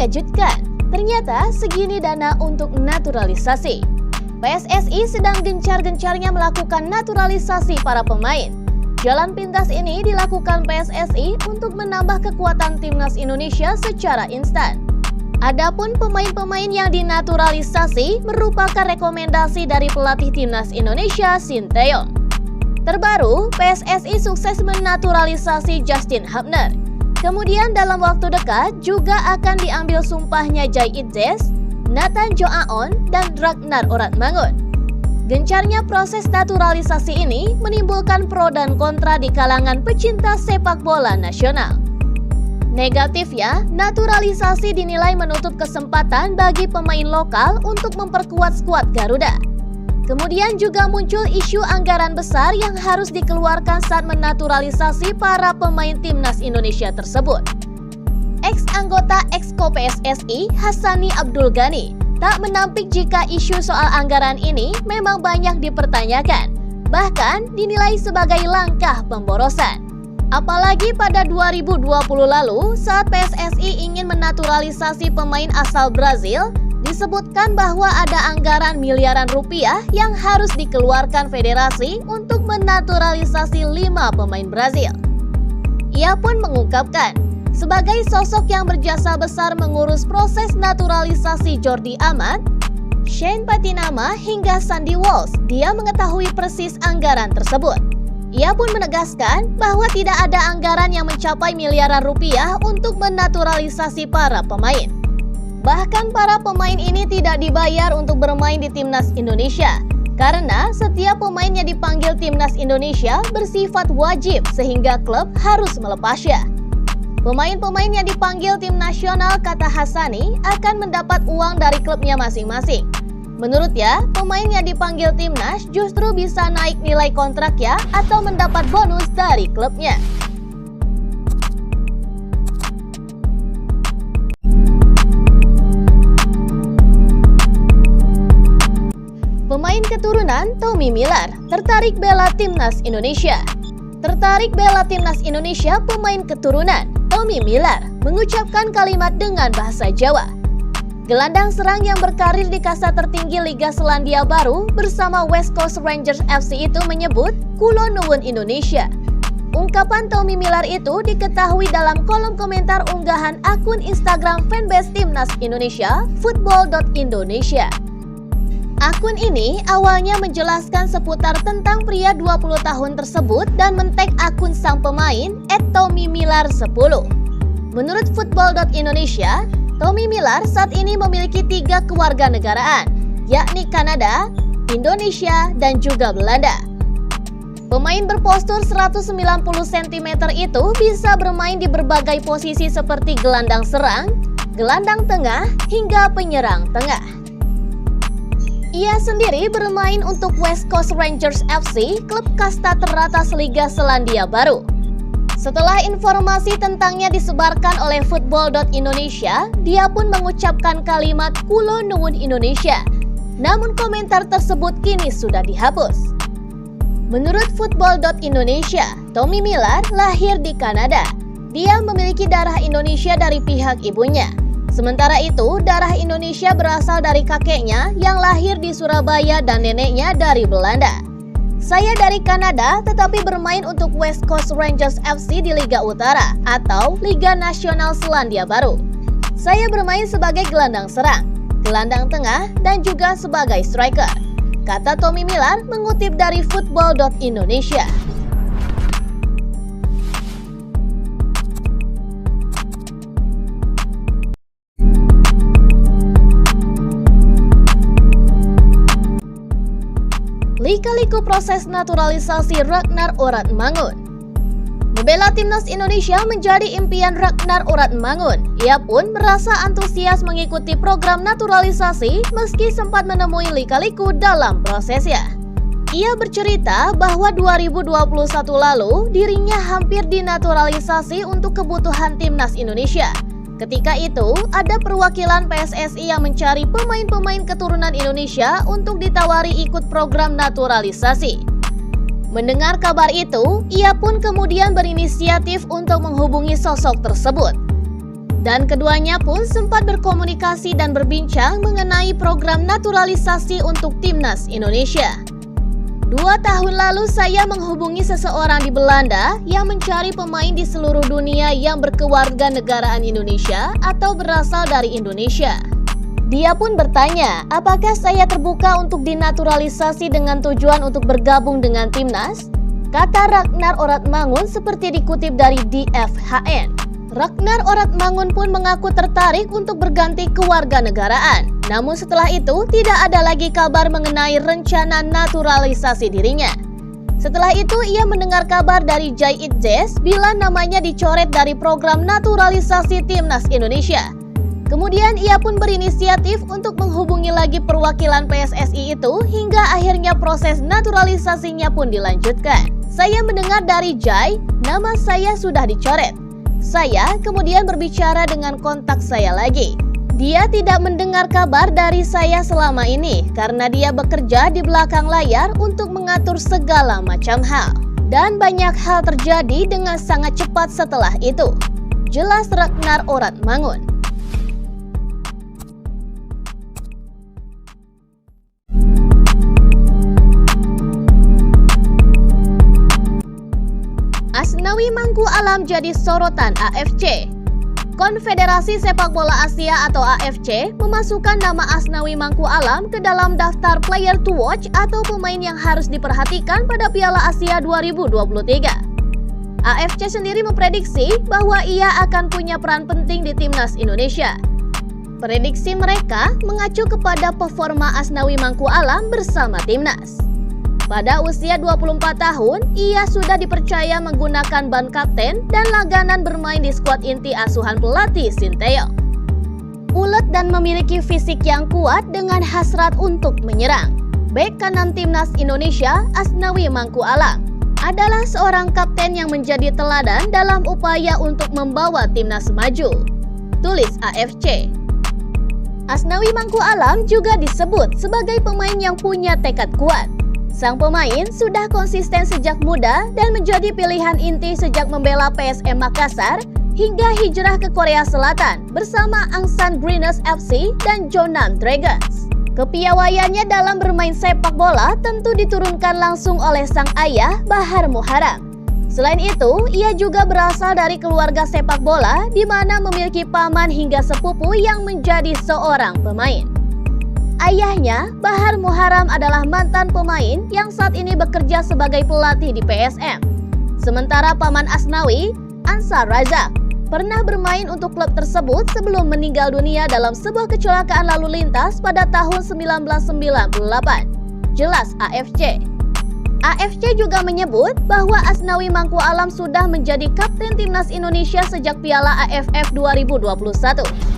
Mengejutkan, ternyata segini dana untuk naturalisasi. PSSI sedang gencar-gencarnya melakukan naturalisasi para pemain. Jalan pintas ini dilakukan PSSI untuk menambah kekuatan timnas Indonesia secara instan. Adapun pemain-pemain yang dinaturalisasi merupakan rekomendasi dari pelatih timnas Indonesia, Sinteyong. Terbaru, PSSI sukses menaturalisasi Justin Hubner. Kemudian dalam waktu dekat juga akan diambil sumpahnya Jai Idzes, Nathan Joaon, dan Ragnar Oratmangun. Gencarnya proses naturalisasi ini menimbulkan pro dan kontra di kalangan pecinta sepak bola nasional. Negatifnya, naturalisasi dinilai menutup kesempatan bagi pemain lokal untuk memperkuat skuad Garuda. Kemudian juga muncul isu anggaran besar yang harus dikeluarkan saat menaturalisasi para pemain timnas Indonesia tersebut. Ex-anggota Exco PSSI Hassani Abdul Ghani tak menampik jika isu soal anggaran ini memang banyak dipertanyakan, bahkan dinilai sebagai langkah pemborosan. Apalagi pada 2020 lalu saat PSSI ingin menaturalisasi pemain asal Brazil, disebutkan bahwa ada anggaran miliaran rupiah yang harus dikeluarkan federasi untuk menaturalisasi 5 pemain Brazil. Ia pun mengungkapkan, sebagai sosok yang berjasa besar mengurus proses naturalisasi Jordi Amat, Shane Patinama hingga Sandy Walsh, dia mengetahui persis anggaran tersebut. Ia pun menegaskan bahwa tidak ada anggaran yang mencapai miliaran rupiah untuk menaturalisasi para pemain. Bahkan para pemain ini tidak dibayar untuk bermain di timnas Indonesia, karena setiap pemain yang dipanggil timnas Indonesia bersifat wajib sehingga klub harus melepasnya. Pemain-pemain yang dipanggil tim nasional, kata Hassani, akan mendapat uang dari klubnya masing-masing. Menurutnya, pemain yang dipanggil timnas justru bisa naik nilai kontraknya atau mendapat bonus dari klubnya. Pemain keturunan Tommy Miller tertarik bela timnas Indonesia. Tertarik bela timnas Indonesia pemain keturunan Tommy Miller mengucapkan kalimat dengan bahasa Jawa. Gelandang serang yang berkarir di kasta tertinggi Liga Selandia Baru bersama West Coast Rangers FC itu menyebut "Kulo nuwun Indonesia". Ungkapan Tommy Miller itu diketahui dalam kolom komentar unggahan akun Instagram fanbase timnas Indonesia, football.indonesia. Akun ini awalnya menjelaskan seputar tentang pria 20 tahun tersebut dan men-tag akun sang pemain @TommyMiller10. Menurut football.indonesia, Tommy Miller saat ini memiliki 3 kewarganegaraan, yakni Kanada, Indonesia, dan juga Belanda. Pemain berpostur 190 cm itu bisa bermain di berbagai posisi seperti gelandang serang, gelandang tengah, hingga penyerang tengah. Ia sendiri bermain untuk West Coast Rangers FC, klub kasta teratas Liga Selandia Baru. Setelah informasi tentangnya disebarkan oleh football.indonesia, dia pun mengucapkan kalimat "Kulo nuwun Indonesia". Namun komentar tersebut kini sudah dihapus. Menurut football.indonesia, Tommy Miller lahir di Kanada. Dia memiliki darah Indonesia dari pihak ibunya. Sementara itu, darah Indonesia berasal dari kakeknya yang lahir di Surabaya dan neneknya dari Belanda. Saya dari Kanada tetapi bermain untuk West Coast Rangers FC di Liga Utara atau Liga Nasional Selandia Baru. Saya bermain sebagai gelandang serang, gelandang tengah, dan juga sebagai striker, kata Tommy Miller mengutip dari football.indonesia. Lika-liku proses naturalisasi Ragnar Oratmangun. Membela timnas Indonesia menjadi impian Ragnar Oratmangun. Ia pun merasa antusias mengikuti program naturalisasi meski sempat menemui lika-liku dalam prosesnya. Ia bercerita bahwa 2021 lalu dirinya hampir dinaturalisasi untuk kebutuhan timnas Indonesia. Ketika itu, ada perwakilan PSSI yang mencari pemain-pemain keturunan Indonesia untuk ditawari ikut program naturalisasi. Mendengar kabar itu, ia pun kemudian berinisiatif untuk menghubungi sosok tersebut. Dan keduanya pun sempat berkomunikasi dan berbincang mengenai program naturalisasi untuk Timnas Indonesia. 2 tahun lalu saya menghubungi seseorang di Belanda yang mencari pemain di seluruh dunia yang berkewarganegaraan Indonesia atau berasal dari Indonesia. Dia pun bertanya, apakah saya terbuka untuk dinaturalisasi dengan tujuan untuk bergabung dengan Timnas? Kata Ragnar Oratmangun seperti dikutip dari DFHN. Ragnar Oratmangun pun mengaku tertarik untuk berganti kewarganegaraan. Namun setelah itu tidak ada lagi kabar mengenai rencana naturalisasi dirinya. Setelah itu ia mendengar kabar dari Jai Itjes bila namanya dicoret dari program naturalisasi Timnas Indonesia. Kemudian ia pun berinisiatif untuk menghubungi lagi perwakilan PSSI itu hingga akhirnya proses naturalisasinya pun dilanjutkan. Saya mendengar dari Jai, nama saya sudah dicoret. Saya kemudian berbicara dengan kontak saya lagi. Dia tidak mendengar kabar dari saya selama ini karena dia bekerja di belakang layar untuk mengatur segala macam hal. Dan banyak hal terjadi dengan sangat cepat setelah itu. Jelas Ragnar Oratmangun. Asnawi Mangku Alam jadi sorotan AFC. Konfederasi Sepak Bola Asia atau AFC memasukkan nama Asnawi Mangku Alam ke dalam daftar player to watch atau pemain yang harus diperhatikan pada Piala Asia 2023. AFC sendiri memprediksi bahwa ia akan punya peran penting di Timnas Indonesia. Prediksi mereka mengacu kepada performa Asnawi Mangku Alam bersama Timnas. Pada usia 24 tahun, ia sudah dipercaya menggunakan ban kapten dan langganan bermain di skuad inti asuhan pelatih Sinteyong. Ulet dan memiliki fisik yang kuat dengan hasrat untuk menyerang. Bek kanan Timnas Indonesia, Asnawi Mangku Alam, adalah seorang kapten yang menjadi teladan dalam upaya untuk membawa Timnas maju. Tulis AFC. Asnawi Mangku Alam juga disebut sebagai pemain yang punya tekad kuat. Sang pemain sudah konsisten sejak muda dan menjadi pilihan inti sejak membela PSM Makassar hingga hijrah ke Korea Selatan bersama Angsan Greeners FC dan Jeonnam Dragons. Kepiawaiannya dalam bermain sepak bola tentu diturunkan langsung oleh sang ayah Bahar Muharam. Selain itu, ia juga berasal dari keluarga sepak bola di mana memiliki paman hingga sepupu yang menjadi seorang pemain. Ayahnya, Bahar Muharam adalah mantan pemain yang saat ini bekerja sebagai pelatih di PSM. Sementara paman Asnawi, Ansar Razak, pernah bermain untuk klub tersebut sebelum meninggal dunia dalam sebuah kecelakaan lalu lintas pada tahun 1998. Jelas AFC. AFC juga menyebut bahwa Asnawi Mangku Alam sudah menjadi kapten Timnas Indonesia sejak Piala AFF 2021.